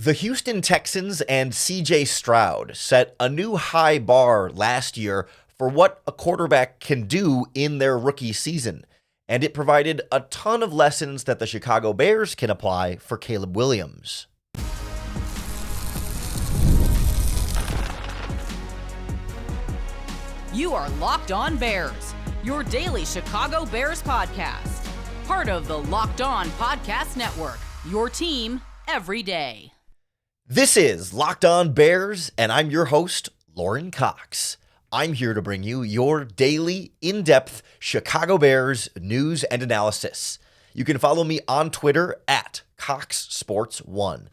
The Houston Texans and CJ Stroud set a new high bar last year for what a quarterback can do in their rookie season, and it provided a ton of lessons that the Chicago Bears can apply for Caleb Williams. You are Locked On Bears, your daily Chicago Bears podcast. Part of the Locked On Podcast Network, your team every day. This is Locked On Bears, and I'm your host, Lauren Cox. I'm here to bring you your daily, in-depth Chicago Bears news and analysis. You can follow me on Twitter at CoxSports1.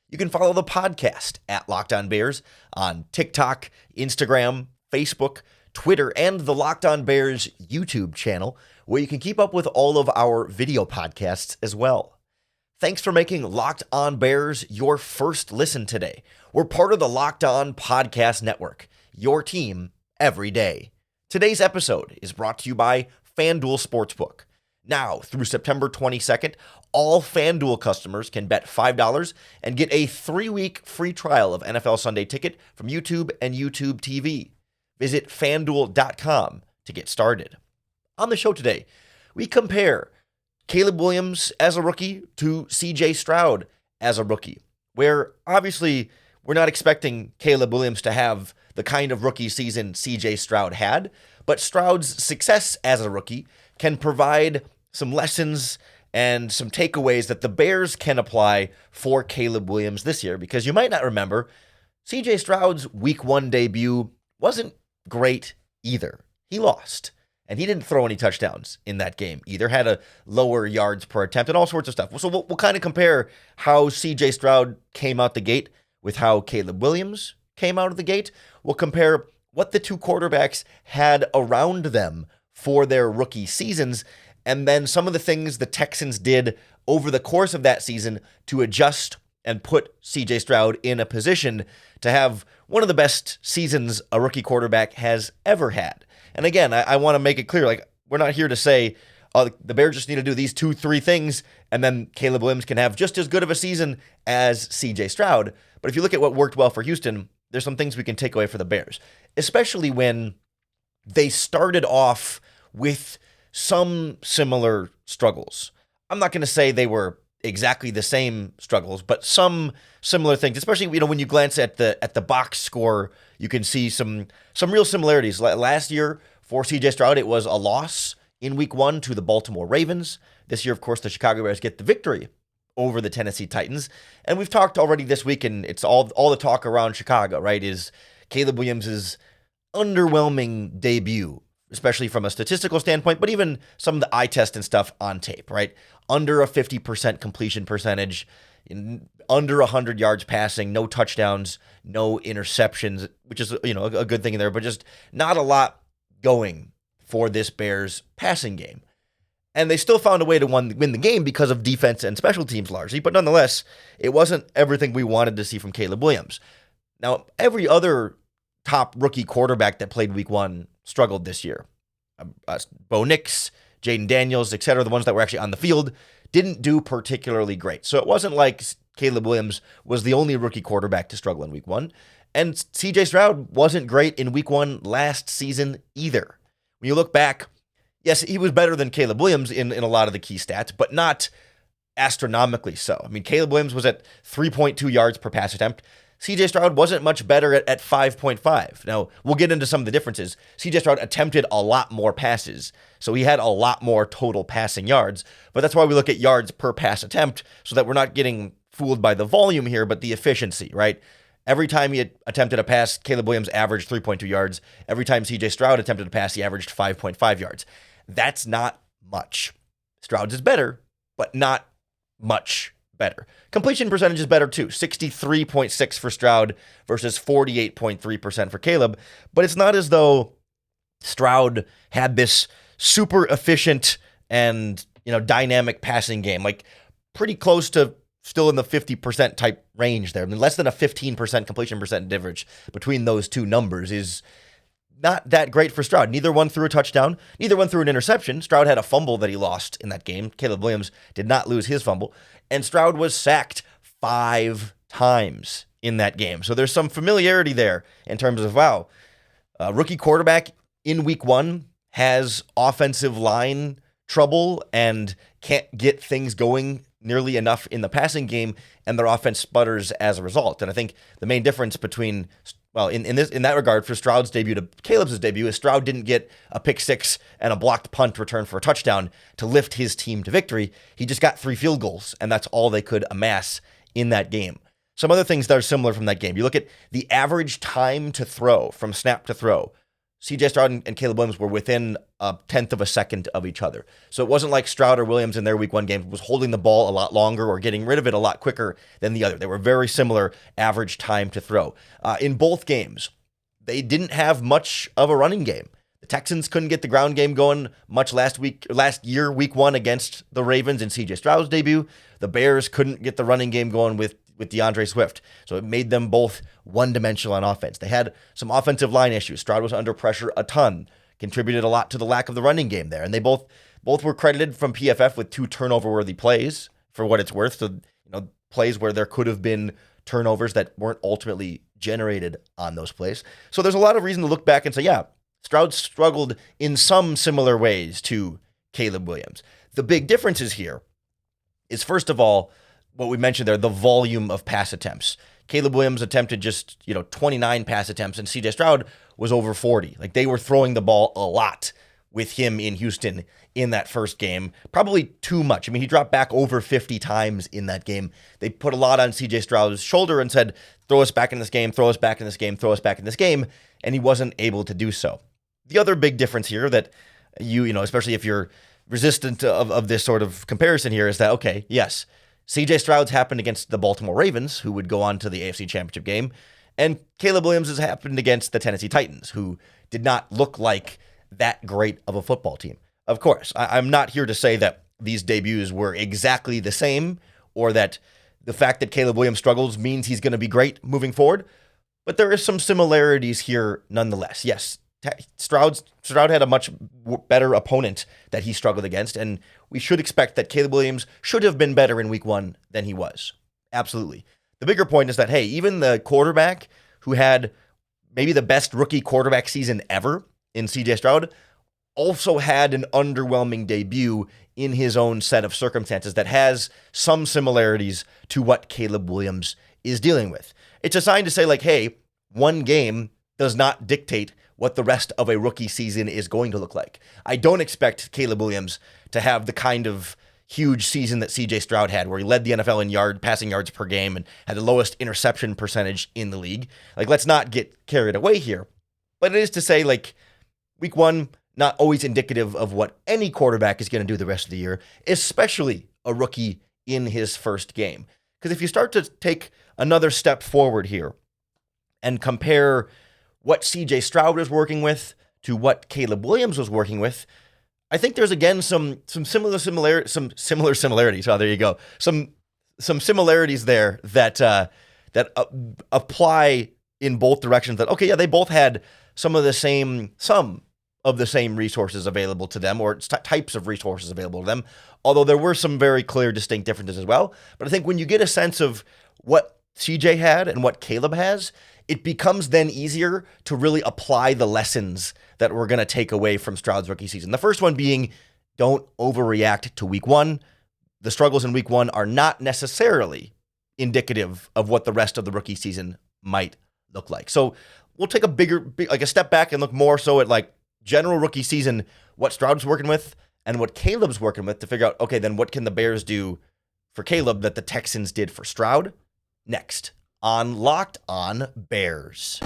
You can follow the podcast at Locked On Bears on TikTok, Instagram, Facebook, Twitter, and the Locked On Bears YouTube channel, where you can keep up with all of our video podcasts as well. Thanks for making Locked On Bears your first listen today. We're part of the Locked On Podcast Network, your team every day. Today's episode is brought to you by FanDuel Sportsbook. Now, through September 22nd, all FanDuel customers can bet $5 and get a 3-week free trial of NFL Sunday Ticket from YouTube and YouTube TV. Visit FanDuel.com to get started. On the show today, we compare Caleb Williams as a rookie to CJ Stroud as a rookie, where obviously we're not expecting Caleb Williams to have the kind of rookie season CJ Stroud had, but Stroud's success as a rookie can provide some lessons and some takeaways that the Bears can apply for Caleb Williams this year, because you might not remember, CJ Stroud's Week 1 debut wasn't great either. He lost. And he didn't throw any touchdowns in that game either. Had a lower yards per attempt and all sorts of stuff. So we'll kind of compare how CJ Stroud came out the gate with how Caleb Williams came out of the gate. We'll compare what the two quarterbacks had around them for their rookie seasons, and then some of the things the Texans did over the course of that season to adjust and put CJ Stroud in a position to have one of the best seasons a rookie quarterback has ever had. And again, I want to make it clear, like, we're not here to say, the Bears just need to do these 2-3 things, and then Caleb Williams can have just as good of a season as CJ Stroud. But if you look at what worked well for Houston, there's some things we can take away for the Bears, especially when they started off with some similar struggles. I'm not going to say they were exactly the same struggles, but some similar things, especially, when you glance at the box score, you can see some real similarities. Last year for CJ Stroud, it was a loss in Week 1 to the Baltimore Ravens. This year, of course, the Chicago Bears get the victory over the Tennessee Titans. And we've talked already this week, and it's all the talk around Chicago, right, is Caleb Williams' underwhelming debut, especially from a statistical standpoint, but even some of the eye test and stuff on tape, right? Under a 50% completion percentage, under 100 yards passing, no touchdowns, no interceptions, which is, a good thing in there, but just not a lot going for this Bears passing game. And they still found a way to win the game because of defense and special teams largely, but nonetheless, it wasn't everything we wanted to see from Caleb Williams. Now, every other top rookie quarterback that played Week 1 struggled this year. Bo Nix, Jaden Daniels, etc., the ones that were actually on the field, didn't do particularly great. So it wasn't like Caleb Williams was the only rookie quarterback to struggle in Week 1. And CJ Stroud wasn't great in Week 1 last season either. When you look back, yes, he was better than Caleb Williams in a lot of the key stats, but not astronomically so. I mean, Caleb Williams was at 3.2 yards per pass attempt. CJ Stroud wasn't much better at 5.5. Now, we'll get into some of the differences. CJ Stroud attempted a lot more passes, so he had a lot more total passing yards, but that's why we look at yards per pass attempt, so that we're not getting fooled by the volume here, but the efficiency, right? Every time he attempted a pass, Caleb Williams averaged 3.2 yards. Every time CJ Stroud attempted a pass, he averaged 5.5 yards. That's not much. Stroud's is better, but not much better. Completion percentage is better too, 63.6 for Stroud versus 48.3% for Caleb, but it's not as though Stroud had this super efficient and, dynamic passing game, like pretty close to still in the 50% type range there. I mean, less than a 15% completion percent difference between those two numbers is not that great for Stroud. Neither one threw a touchdown. Neither one threw an interception. Stroud had a fumble that he lost in that game. Caleb Williams did not lose his fumble. And Stroud was sacked 5 times in that game. So there's some familiarity there in terms of, wow, a rookie quarterback in week one has offensive line trouble and can't get things going nearly enough in the passing game, and their offense sputters as a result. And I think the main difference between, well, in that regard, for Stroud's debut to Caleb's debut, is Stroud didn't get a pick six and a blocked punt return for a touchdown to lift his team to victory. He just got 3 field goals, and that's all they could amass in that game. Some other things that are similar from that game. You look at the average time to throw, from snap to throw. CJ Stroud and Caleb Williams were within a tenth of a second of each other. So it wasn't like Stroud or Williams in their week one game was holding the ball a lot longer or getting rid of it a lot quicker than the other. They were very similar average time to throw. In both games, they didn't have much of a running game. The Texans couldn't get the ground game going much last year, week one, against the Ravens in CJ Stroud's debut. The Bears couldn't get the running game going with DeAndre Swift. So it made them both one-dimensional on offense. They had some offensive line issues. Stroud was under pressure a ton, contributed a lot to the lack of the running game there. And they both were credited from PFF with 2 turnover-worthy plays, for what it's worth. So, plays where there could have been turnovers that weren't ultimately generated on those plays. So there's a lot of reason to look back and say, yeah, Stroud struggled in some similar ways to Caleb Williams. The big differences here is, first of all, what we mentioned there, the volume of pass attempts. Caleb Williams attempted just, 29 pass attempts, and CJ Stroud was over 40. Like, they were throwing the ball a lot with him in Houston in that first game. Probably too much. I mean, he dropped back over 50 times in that game. They put a lot on CJ Stroud's shoulder and said, throw us back in this game, throw us back in this game, throw us back in this game, and he wasn't able to do so. The other big difference here that especially if you're resistant of this sort of comparison here, is that, okay, yes, CJ Stroud's happened against the Baltimore Ravens, who would go on to the AFC Championship game, and Caleb Williams has happened against the Tennessee Titans, who did not look like that great of a football team. Of course, I'm not here to say that these debuts were exactly the same, or that the fact that Caleb Williams struggles means he's going to be great moving forward, but there is some similarities here nonetheless. Yes, Stroud had a much better opponent that he struggled against, and we should expect that Caleb Williams should have been better in week one than he was. Absolutely. The bigger point is that, hey, even the quarterback who had maybe the best rookie quarterback season ever in CJ Stroud also had an underwhelming debut in his own set of circumstances that has some similarities to what Caleb Williams is dealing with. It's a sign to say, like, hey, one game does not dictate what the rest of a rookie season is going to look like. I don't expect Caleb Williams to have the kind of huge season that CJ Stroud had, where he led the NFL in passing yards per game and had the lowest interception percentage in the league. Like, let's not get carried away here. But it is to say, like, week one, not always indicative of what any quarterback is going to do the rest of the year, especially a rookie in his first game. Because if you start to take another step forward here and compare what CJ Stroud was working with to what Caleb Williams was working with, I think there's again some similar similarities. Oh, there you go. Some similarities there that apply in both directions. That, okay, yeah, they both had some of the same resources available to them, or types of resources available to them. Although there were some very clear, distinct differences as well. But I think when you get a sense of what CJ had and what Caleb has, it becomes then easier to really apply the lessons that we're going to take away from Stroud's rookie season. The first one being, don't overreact to week one. The struggles in week one are not necessarily indicative of what the rest of the rookie season might look like. So we'll take a step back and look more so at, like, general rookie season, what Stroud's working with and what Caleb's working with, to figure out, okay, then what can the Bears do for Caleb that the Texans did for Stroud? Next on Locked On Bears.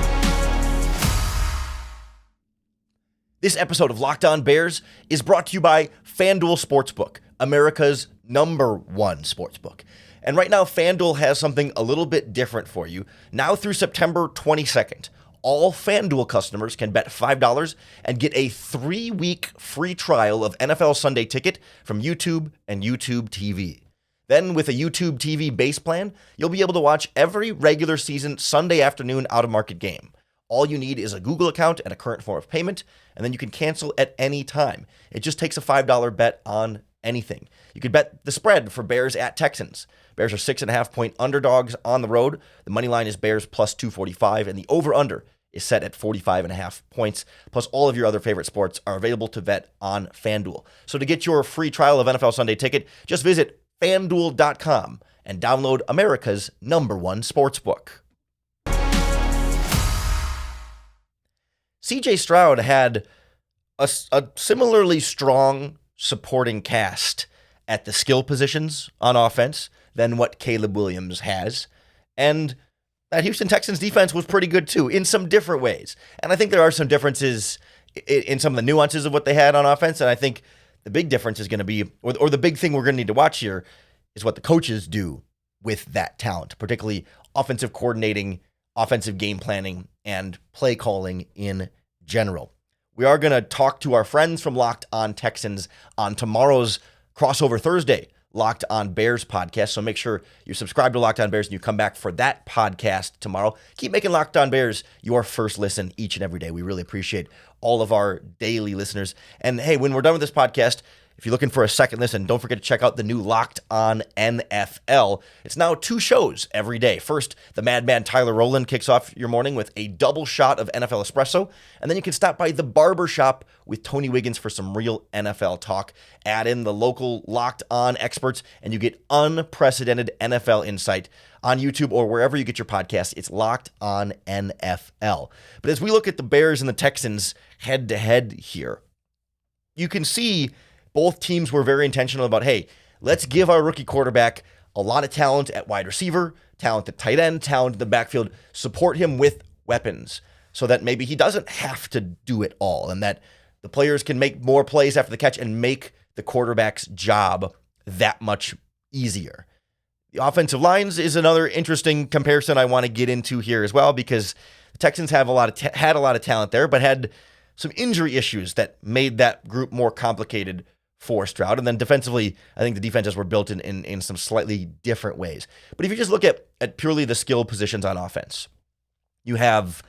This episode of Locked On Bears is brought to you by FanDuel Sportsbook, America's #1 sportsbook. And right now, FanDuel has something a little bit different for you. Now through September 22nd, all FanDuel customers can bet $5 and get a 3-week free trial of NFL Sunday Ticket from YouTube and YouTube TV. Then with a YouTube TV base plan, you'll be able to watch every regular season Sunday afternoon out-of-market game. All you need is a Google account and a current form of payment, and then you can cancel at any time. It just takes a $5 bet on anything. You could bet the spread for Bears at Texans. Bears are 6.5-point underdogs on the road. The money line is Bears plus 245, and the over-under is set at 45.5 points. Plus, all of your other favorite sports are available to bet on FanDuel. So to get your free trial of NFL Sunday Ticket, just visit FanDuel.com and download America's #1 sportsbook. CJ Stroud had a similarly strong supporting cast at the skill positions on offense than what Caleb Williams has. And that Houston Texans defense was pretty good too in some different ways. And I think there are some differences in some of the nuances of what they had on offense. And I think the big difference is going to be, or the big thing we're going to need to watch here is what the coaches do with that talent, particularly offensive coordinating, offensive game planning, and play calling in general. We are going to talk to our friends from Locked On Texans on tomorrow's Crossover Thursday Locked On Bears podcast. So make sure you subscribe to Locked On Bears and you come back for that podcast tomorrow. Keep making Locked On Bears your first listen each and every day. We really appreciate all of our daily listeners. And hey, when we're done with this podcast, if you're looking for a second listen, don't forget to check out the new Locked On NFL. It's now 2 shows every day. First, the madman Tyler Rowland kicks off your morning with a double shot of NFL espresso, and then you can stop by the barber shop with Tony Wiggins for some real NFL talk. Add in the local Locked On experts, and you get unprecedented NFL insight on YouTube or wherever you get your podcasts. It's Locked On NFL. But as we look at the Bears and the Texans head-to-head here, you can see both teams were very intentional about, hey, let's give our rookie quarterback a lot of talent at wide receiver, talent at tight end, talent in the backfield, support him with weapons so that maybe he doesn't have to do it all and that the players can make more plays after the catch and make the quarterback's job that much easier. The offensive lines is another interesting comparison I want to get into here as well, because the Texans have had a lot of talent there, but had some injury issues that made that group more complicated for Stroud. And then defensively, I think the defenses were built in some slightly different ways. But if you just look at purely the skill positions on offense, you have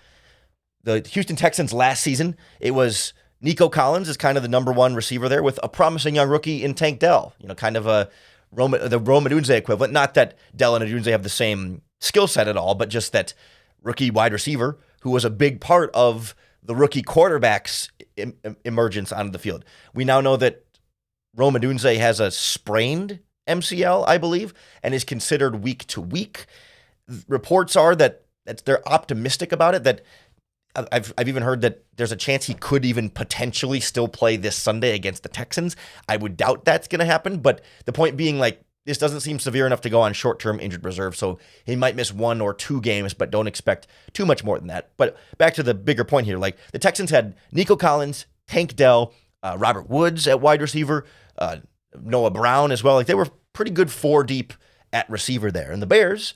the Houston Texans last season. It was Nico Collins is kind of the #1 receiver there with a promising young rookie in Tank Dell, kind of the Rome Odunze equivalent. Not that Dell and Odunze have the same skill set at all, but just that rookie wide receiver who was a big part of the rookie quarterback's emergence onto the field. We now know that Rome Odunze has a sprained MCL, I believe, and is considered week to week. Reports are that they're optimistic about it, that I've even heard that there's a chance he could even potentially still play this Sunday against the Texans. I would doubt that's going to happen, but the point being, this doesn't seem severe enough to go on short-term injured reserve, so he might miss 1 or 2 games, but don't expect too much more than that. But back to the bigger point here, the Texans had Nico Collins, Tank Dell, Robert Woods at wide receiver, Noah Brown as well. They were pretty good 4 deep at receiver there. And the Bears,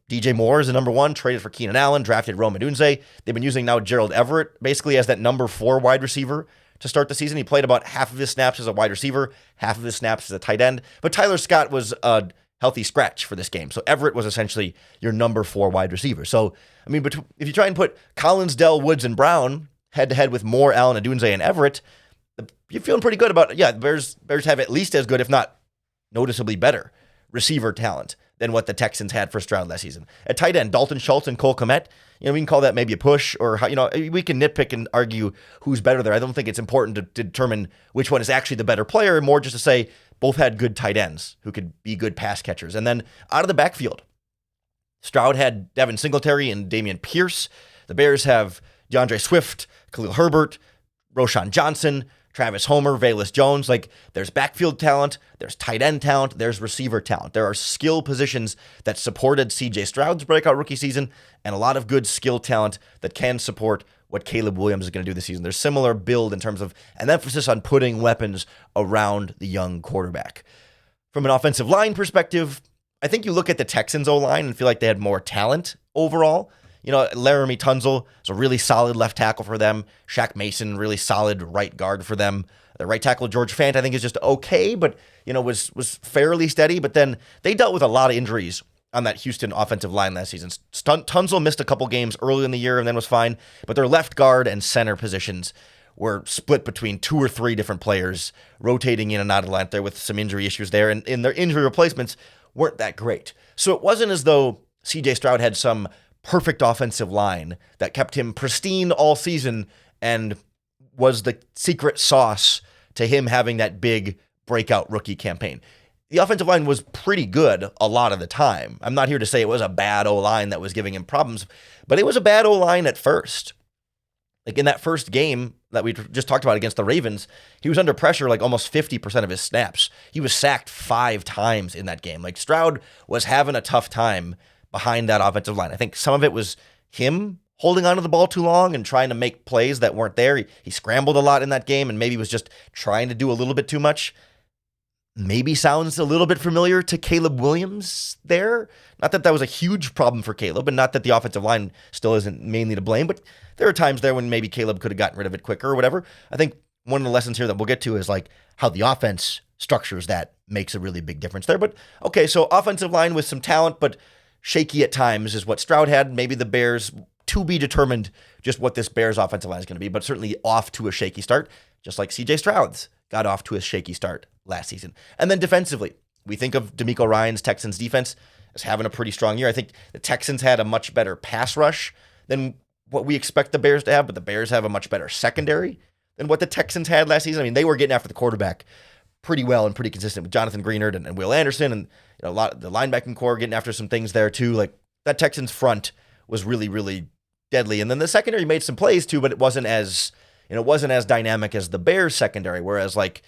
DJ Moore is the #1, traded for Keenan Allen, drafted Rome Odunze. They've been using now Gerald Everett basically as that #4 wide receiver to start the season. He played about half of his snaps as a wide receiver, half of his snaps as a tight end. But Tyler Scott was a healthy scratch for this game. So Everett was essentially your #4 wide receiver. So, if you try and put Collins, Dell, Woods, and Brown head-to-head with Moore, Allen, Odunze, and Everett, you're feeling pretty good about it. Yeah, the Bears have at least as good, if not noticeably better, receiver talent than what the Texans had for Stroud last season. At tight end, Dalton Schultz and Cole Kmet, we can call that maybe a push, or we can nitpick and argue who's better there. I don't think it's important to determine which one is actually the better player, more just to say both had good tight ends who could be good pass catchers. And then out of the backfield, Stroud had Devin Singletary and Dameon Pierce. The Bears have DeAndre Swift, Khalil Herbert, Roshan Johnson, Travis Homer, Velus Jones. There's backfield talent, there's tight end talent, there's receiver talent. There are skill positions that supported CJ Stroud's breakout rookie season, and a lot of good skill talent that can support what Caleb Williams is going to do this season. There's similar build in terms of an emphasis on putting weapons around the young quarterback. From an offensive line perspective, I think you look at the Texans O-line and feel like they had more talent overall. Laramie Tunzel is a really solid left tackle for them. Shaq Mason, really solid right guard for them. The right tackle, George Fant, I think is just okay, but, was fairly steady. But then they dealt with a lot of injuries on that Houston offensive line last season. Tunzel missed a couple games early in the year and then was fine, but their left guard and center positions were split between 2 or 3 different players rotating in and out of the line there with some injury issues there, and their injury replacements weren't that great. So it wasn't as though CJ Stroud had some perfect offensive line that kept him pristine all season and was the secret sauce to him having that big breakout rookie campaign. The offensive line was pretty good a lot of the time. I'm not here to say it was a bad O-line that was giving him problems, but it was a bad O-line at first. Like in that first game that we just talked about against the Ravens, he was under pressure like almost 50% of his snaps. He was sacked 5 times in that game. Like Stroud was having a tough time behind that offensive line. I think some of it was him holding onto the ball too long and trying to make plays that weren't there. He scrambled a lot in that game and maybe was just trying to do a little bit too much. Maybe sounds a little bit familiar to Caleb Williams there. Not that that was a huge problem for Caleb, and not that the offensive line still isn't mainly to blame, but there are times there when maybe Caleb could have gotten rid of it quicker or whatever. I think one of the lessons here that we'll get to is like how the offense structures that makes a really big difference there. But okay, so offensive line with some talent, but shaky at times is what Stroud had. Maybe the Bears, to be determined just what this Bears offensive line is going to be, but certainly off to a shaky start, just like CJ Stroud's got off to a shaky start last season. And then defensively, we think of DeMeco Ryan's Texans defense as having a pretty strong year. I think the Texans had a much better pass rush than what we expect the Bears to have, but the Bears have a much better secondary than what the Texans had last season. I mean, they were getting after the quarterback pretty well and pretty consistent with Jonathan Greenard and Will Anderson, and a lot of the linebacking core getting after some things there too. Like that Texans front was really, really deadly. And then the secondary made some plays too, but it wasn't as dynamic as the Bears secondary, whereas like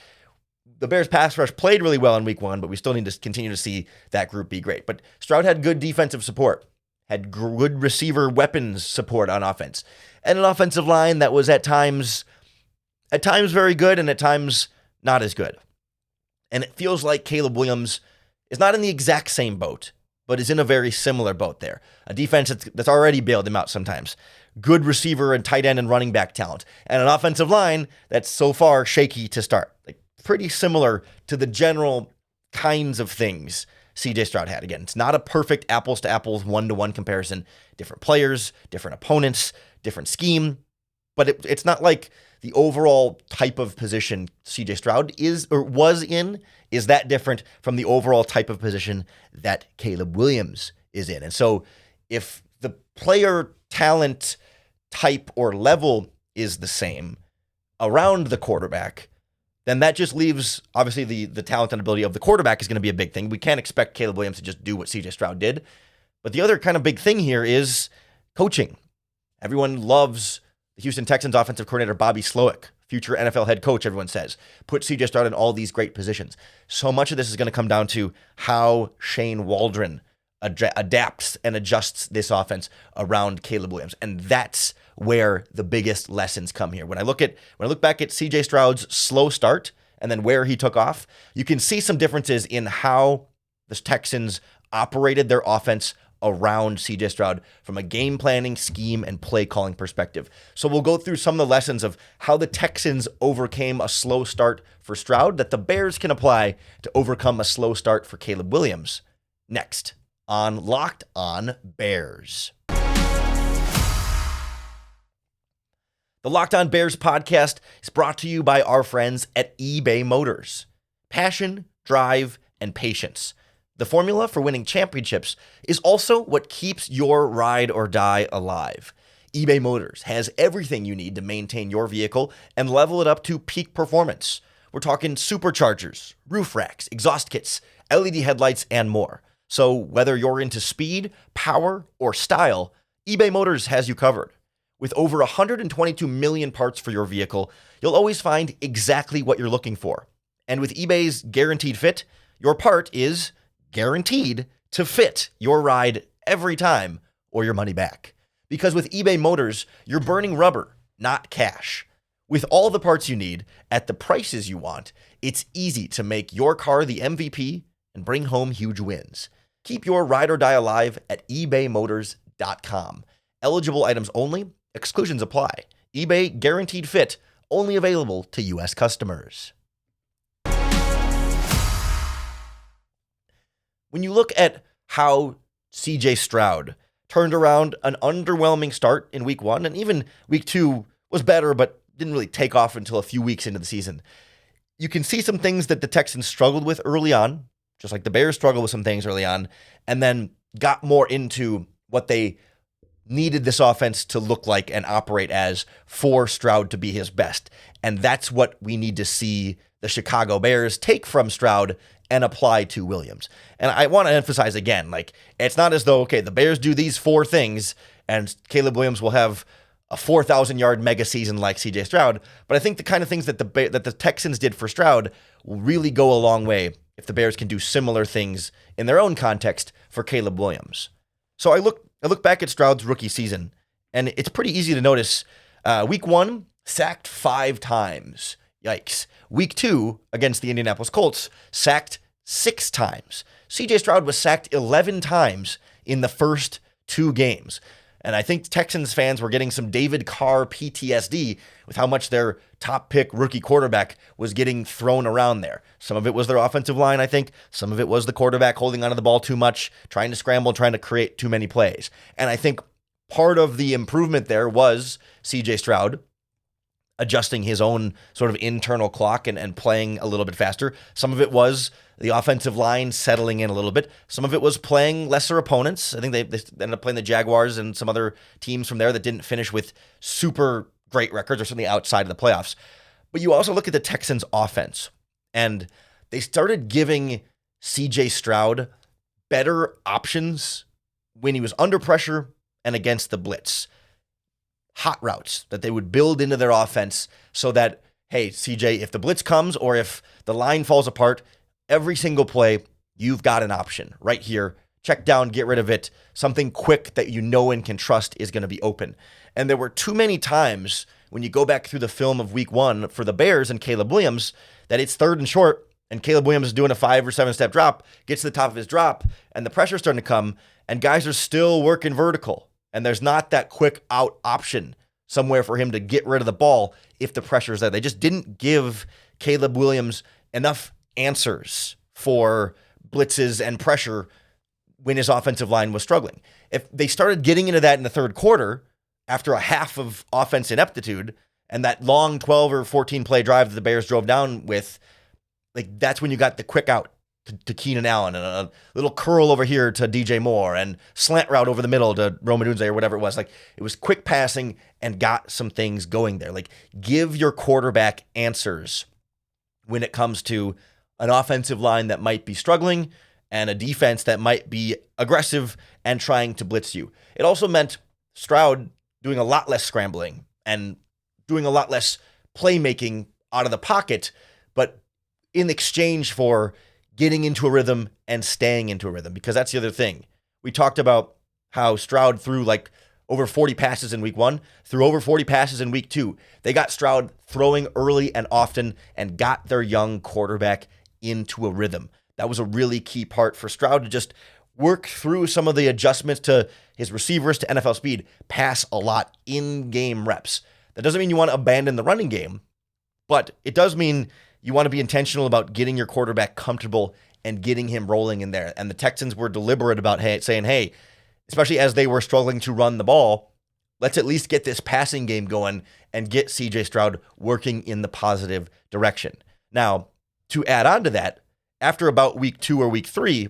the Bears pass rush played really well in week 1, but we still need to continue to see that group be great. But Stroud had good defensive support, had good receiver weapons support on offense, and an offensive line that was at times very good and at times not as good. And it feels like Caleb Williams is not in the exact same boat, but is in a very similar boat there. A defense that's already bailed him out sometimes. Good receiver and tight end and running back talent, and an offensive line that's so far shaky to start. Like pretty similar to the general kinds of things CJ Stroud had. Again, it's not a perfect apples to apples, 1-to-1 comparison. Different players, different opponents, different scheme, but it's not like the overall type of position CJ Stroud is or was in is that different from the overall type of position that Caleb Williams is in. And so if the player talent type or level is the same around the quarterback, then that just leaves, obviously, the talent and ability of the quarterback is going to be a big thing. We can't expect Caleb Williams to just do what CJ Stroud did. But the other kind of big thing here is coaching. Everyone loves the Houston Texans offensive coordinator, Bobby Slowik, future NFL head coach, everyone says. Put CJ Stroud in all these great positions. So much of this is going to come down to how Shane Waldron adapts and adjusts this offense around Caleb Williams. And that's where the biggest lessons come here. When I look back at CJ Stroud's slow start and then where he took off, you can see some differences in how the Texans operated their offense around CJ Stroud from a game planning, scheme, and play calling perspective. So we'll go through some of the lessons of how the Texans overcame a slow start for Stroud that the Bears can apply to overcome a slow start for Caleb Williams next on Locked On Bears. The Locked On Bears podcast is brought to you by our friends at eBay Motors. Passion, drive, and patience. The formula for winning championships is also what keeps your ride or die alive. eBay Motors has everything you need to maintain your vehicle and level it up to peak performance. We're talking superchargers, roof racks, exhaust kits, LED headlights, and more. So whether you're into speed, power, or style, eBay Motors has you covered. With over 122 million parts for your vehicle, you'll always find exactly what you're looking for. And with eBay's Guaranteed Fit, your part is guaranteed to fit your ride every time or your money back. Because with eBay Motors, you're burning rubber, not cash. With all the parts you need at the prices you want, it's easy to make your car the MVP and bring home huge wins. Keep your ride or die alive at ebaymotors.com. Eligible items only. Exclusions apply. eBay Guaranteed Fit, only available to U.S. customers. When you look at how CJ Stroud turned around an underwhelming start in week 1, and even week 2 was better, but didn't really take off until a few weeks into the season. You can see some things that the Texans struggled with early on, just like the Bears struggled with some things early on, and then got more into what they needed this offense to look like and operate as for Stroud to be his best. And that's what we need to see the Chicago Bears take from Stroud and apply to Williams. And I want to emphasize again, like, it's not as though, okay, the Bears do these 4 things and Caleb Williams will have a 4,000-yard mega season like CJ Stroud. But I think the kind of things that the Texans did for Stroud will really go a long way if the Bears can do similar things in their own context for Caleb Williams. So I look back at Stroud's rookie season, and it's pretty easy to notice. Week 1, sacked 5 times. Yikes. Week 2, against the Indianapolis Colts, sacked 6 times. CJ Stroud was sacked 11 times in the first 2 games. And I think Texans fans were getting some David Carr PTSD with how much their top pick rookie quarterback was getting thrown around there. Some of it was their offensive line, I think. Some of it was the quarterback holding onto the ball too much, trying to scramble, trying to create too many plays. And I think part of the improvement there was CJ Stroud adjusting his own sort of internal clock and playing a little bit faster. Some of it was the offensive line settling in a little bit. Some of it was playing lesser opponents. I think they ended up playing the Jaguars and some other teams from there that didn't finish with super great records or something outside of the playoffs. But you also look at the Texans' offense, and they started giving CJ Stroud better options when he was under pressure and against the blitz. Hot routes that they would build into their offense so that, hey, CJ, if the blitz comes or if the line falls apart, every single play, you've got an option right here. Check down, get rid of it. Something quick that you know and can trust is going to be open. And there were too many times when you go back through the film of week 1 for the Bears and Caleb Williams that it's 3rd and short and Caleb Williams is doing a 5 or 7 step drop, gets to the top of his drop, and the pressure's starting to come, and guys are still working vertical. And there's not that quick out option somewhere for him to get rid of the ball if the pressure's there. They just didn't give Caleb Williams enough answers for blitzes and pressure when his offensive line was struggling. If they started getting into that in the 3rd quarter, after a half of offense ineptitude, and that long 12 or 14 play drive that the Bears drove down with, like, that's when you got the quick out to Keenan Allen and a little curl over here to DJ Moore and slant route over the middle to Rome Odunze or whatever it was. Like, it was quick passing and got some things going there. Like, give your quarterback answers when it comes to an offensive line that might be struggling and a defense that might be aggressive and trying to blitz you. It also meant Stroud doing a lot less scrambling and doing a lot less playmaking out of the pocket, but in exchange for getting into a rhythm and staying into a rhythm, because that's the other thing. We talked about how Stroud threw like over 40 passes in week 1, threw over 40 passes in week 2. They got Stroud throwing early and often and got their young quarterback into a rhythm. That was a really key part for Stroud to just work through some of the adjustments to his receivers to NFL speed, pass a lot in-game reps. That doesn't mean you want to abandon the running game, but it does mean you want to be intentional about getting your quarterback comfortable and getting him rolling in there. And the Texans were deliberate about saying, hey, especially as they were struggling to run the ball, let's at least get this passing game going and get CJ Stroud working in the positive direction. Now, to add on to that, after about week 2 or week 3,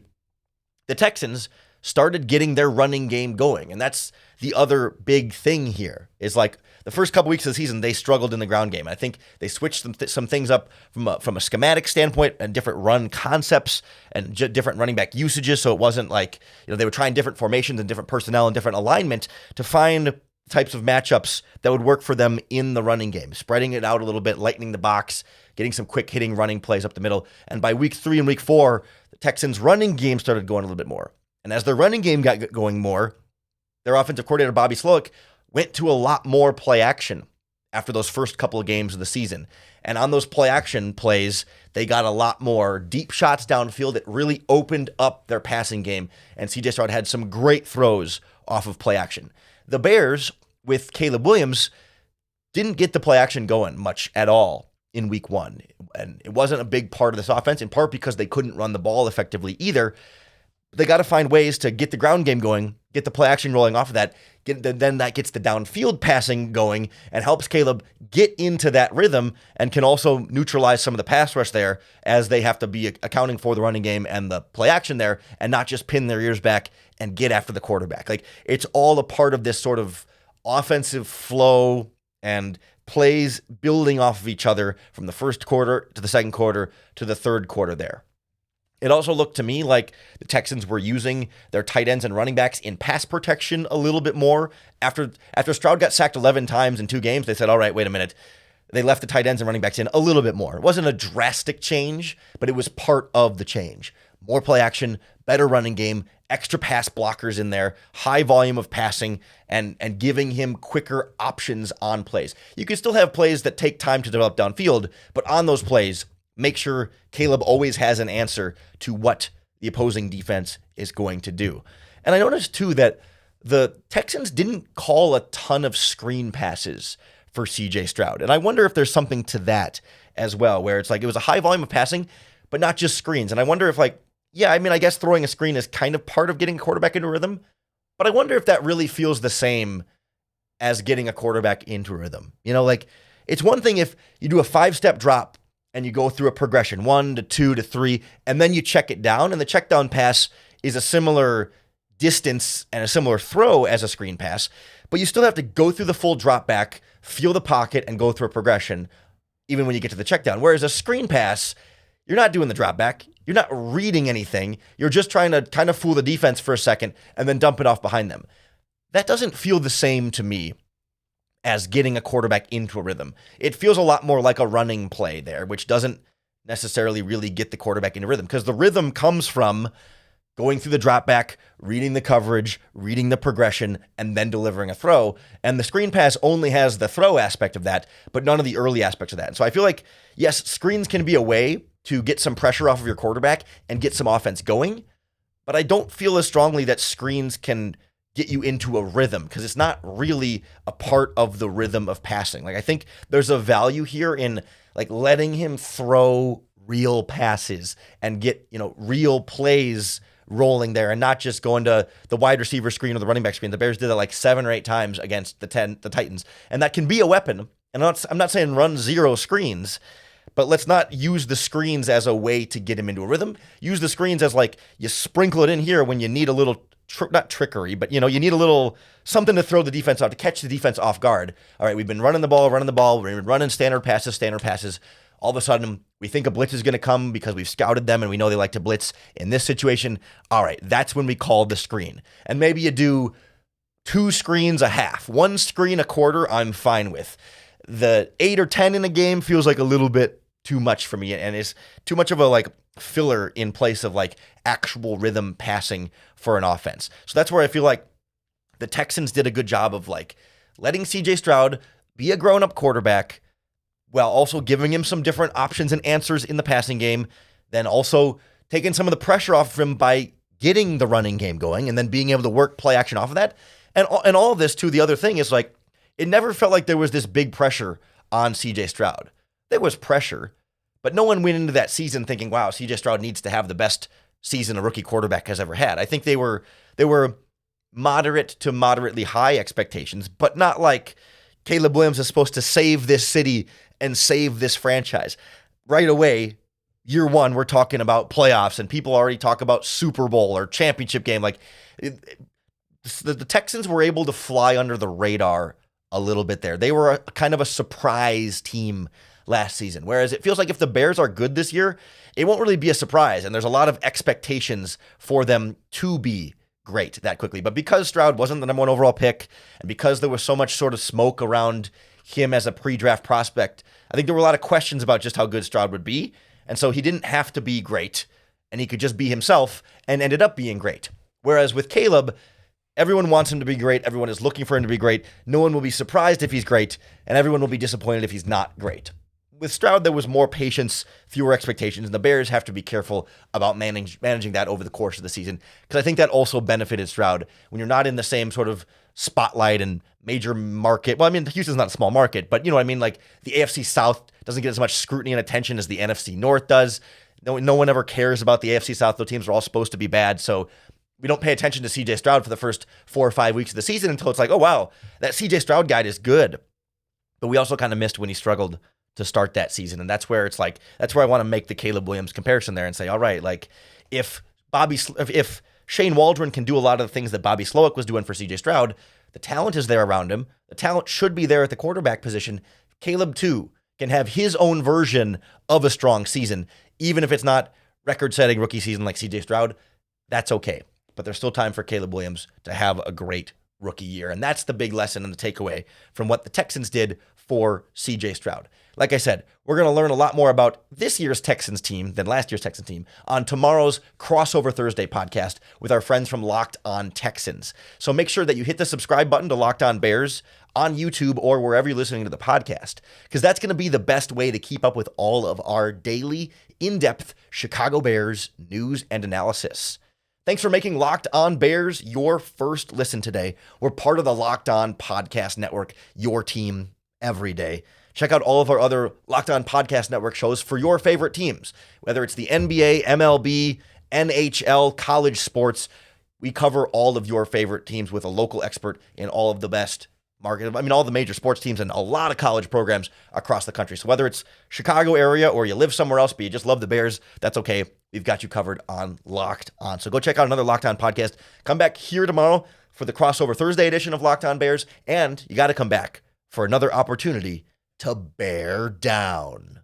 the Texans started getting their running game going. And that's the other big thing here, is like the first couple weeks of the season, they struggled in the ground game. I think they switched some things up from a schematic standpoint and different run concepts and different running back usages. So it wasn't like, they were trying different formations and different personnel and different alignment to find types of matchups that would work for them in the running game, spreading it out a little bit, lightening the box, getting some quick hitting running plays up the middle. And by week 3 and week 4, the Texans' running game started going a little bit more. And as their running game got going more, their offensive coordinator, Bobby Slowik, went to a lot more play action after those first couple of games of the season. And on those play action plays, they got a lot more deep shots downfield that really opened up their passing game. And CJ Stroud had some great throws off of play action. The Bears, with Caleb Williams, didn't get the play action going much at all in week 1. And it wasn't a big part of this offense, in part because they couldn't run the ball effectively either. They got to find ways to get the ground game going get the play action rolling off of that, then that gets the downfield passing going and helps Caleb get into that rhythm and can also neutralize some of the pass rush there as they have to be accounting for the running game and the play action there and not just pin their ears back and get after the quarterback. Like, it's all a part of this sort of offensive flow and plays building off of each other from the first quarter to the second quarter to the third quarter there. It also looked to me like the Texans were using their tight ends and running backs in pass protection a little bit more. After Stroud got sacked 11 times in 2 games, they said, all right, wait a minute. They left the tight ends and running backs in a little bit more. It wasn't a drastic change, but it was part of the change. More play action, better running game, extra pass blockers in there, high volume of passing, and giving him quicker options on plays. You can still have plays that take time to develop downfield, but on those plays, make sure Caleb always has an answer to what the opposing defense is going to do. And I noticed, too, that the Texans didn't call a ton of screen passes for CJ Stroud. And I wonder if there's something to that as well, where it's like it was a high volume of passing, but not just screens. And I wonder if, like, yeah, I mean, I guess throwing a screen is kind of part of getting a quarterback into a rhythm, but I wonder if that really feels the same as getting a quarterback into a rhythm. You know, like, it's one thing if you do a 5-step drop and you go through a progression, 1 to 2 to 3, and then you check it down, and the check down pass is a similar distance and a similar throw as a screen pass, but you still have to go through the full drop back, feel the pocket, and go through a progression, even when you get to the check down. Whereas a screen pass, you're not doing the drop back, you're not reading anything, you're just trying to kind of fool the defense for a second and then dump it off behind them. That doesn't feel the same to me as getting a quarterback into a rhythm. It feels a lot more like a running play there, which doesn't necessarily really get the quarterback into rhythm, because the rhythm comes from going through the drop back, reading the coverage, reading the progression, and then delivering a throw. And the screen pass only has the throw aspect of that, but none of the early aspects of that. And so I feel like, yes, screens can be a way to get some pressure off of your quarterback and get some offense going, but I don't feel as strongly that screens can get you into a rhythm, because it's not really a part of the rhythm of passing. Like, I think there's a value here in, like, letting him throw real passes and get, real plays rolling there, and not just going to the wide receiver screen or the running back screen. The Bears did that like 7 or 8 times against the Titans, and that can be a weapon. And I'm not saying run 0 screens, but let's not use the screens as a way to get him into a rhythm. Use the screens as, like, you sprinkle it in here when you need a little not trickery, but you need a little something to throw the defense off, to catch the defense off guard. All right, we've been running the ball, we've been running standard passes. All of a sudden, we think a blitz is going to come because we've scouted them and we know they like to blitz. In this situation, all right, that's when we call the screen. And maybe you do 2 screens a half, 1 screen a quarter, I'm fine with. The 8 or 10 in a game feels like a little bit too much for me, and is too much of a, like, filler in place of, like, actual rhythm passing for an offense. So that's where I feel like the Texans did a good job of, like, letting CJ Stroud be a grown-up quarterback while also giving him some different options and answers in the passing game, then also taking some of the pressure off of him by getting the running game going and then being able to work play action off of that. And all of this, too, the other thing is, like, it never felt like there was this big pressure on CJ Stroud. There was pressure, but no one went into that season thinking, wow, CJ Stroud needs to have the best season a rookie quarterback has ever had. I think they were moderate to moderately high expectations, but not like Caleb Williams is supposed to save this city and save this franchise. Right away, year 1, we're talking about playoffs, and people already talk about Super Bowl or championship game. Like, the Texans were able to fly under the radar a little bit there. They were kind of a surprise team last season, whereas it feels like if the Bears are good this year, it won't really be a surprise, and there's a lot of expectations for them to be great that quickly. But because Stroud wasn't the number 1 overall pick, and because there was so much sort of smoke around him as a pre-draft prospect, I think there were a lot of questions about just how good Stroud would be, and so he didn't have to be great, and he could just be himself, and ended up being great. Whereas with Caleb, everyone wants him to be great, everyone is looking for him to be great, no one will be surprised if he's great, and everyone will be disappointed if he's not great. With Stroud, there was more patience, fewer expectations, and the Bears have to be careful about managing that over the course of the season, because I think that also benefited Stroud when you're not in the same sort of spotlight and major market. Well, I mean, Houston's not a small market, but you know what I mean? Like, the AFC South doesn't get as much scrutiny and attention as the NFC North does. No one ever cares about the AFC South. Those teams are all supposed to be bad, so we don't pay attention to CJ Stroud for the first 4 or 5 weeks of the season until it's like, oh, wow, that CJ Stroud guide is good. But we also kind of missed when he struggled to start that season. And that's where it's like, that's where I want to make the Caleb Williams comparison there and say, all right, like if Shane Waldron can do a lot of the things that Bobby Slowik was doing for CJ Stroud, the talent is there around him. The talent should be there at the quarterback position. Caleb, too, can have his own version of a strong season, even if it's not record-setting rookie season like CJ Stroud. That's okay. But there's still time for Caleb Williams to have a great rookie year. And that's the big lesson and the takeaway from what the Texans did for CJ Stroud. Like I said, we're going to learn a lot more about this year's Texans team than last year's Texans team on tomorrow's Crossover Thursday podcast with our friends from Locked On Texans. So make sure that you hit the subscribe button to Locked On Bears on YouTube or wherever you're listening to the podcast, because that's going to be the best way to keep up with all of our daily, in-depth Chicago Bears news and analysis. Thanks for making Locked On Bears your first listen today. We're part of the Locked On Podcast Network, your team every day. Check out all of our other Locked On Podcast Network shows for your favorite teams, whether it's the NBA, MLB, NHL, college sports. We cover all of your favorite teams with a local expert in all of the best market. I mean, all the major sports teams and a lot of college programs across the country. So whether it's Chicago area or you live somewhere else, but you just love the Bears, that's okay. We've got you covered on Locked On. So go check out another Locked On podcast. Come back here tomorrow for the Crossover Thursday edition of Locked On Bears. And you got to come back for another opportunity to bear down.